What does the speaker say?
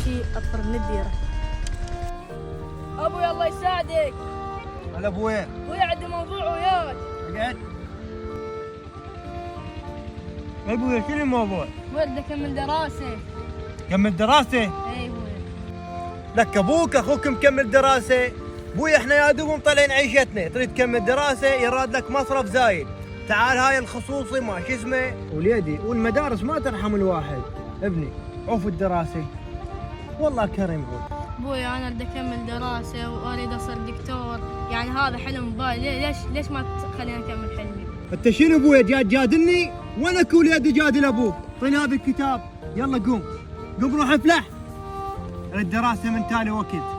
شيء اطر من الديره. ابوي الله يساعدك. هلا ابوي. ابوي عندي موضوع وياك. اقعد. يا ابوي شنو الموضوع؟ ولد اكمل دراسه. كمل دراسة؟ اي ابوي. لك ابوك اخوك مكمل دراسة، ابوي احنا يا دوب مطلعين عيشتنا، تريد تكمل دراسة يراد لك مصرف زايد، تعال هاي الخصوصي ما شو اسمه وليدي، والمدارس ما ترحم الواحد، ابني عوف الدراسة والله كريم هو. ابوي انا بدي اكمل دراسه واريد اصير دكتور، يعني هذا حلم بالي، ليش ما تخليني اكمل حلمي؟ انت شنو ابويا جاي تجادلني؟ وينك وليدي جادل ابوك؟ اعطيني هذا الكتاب، يلا قوم روح افلح. الدراسة من تالي وقت.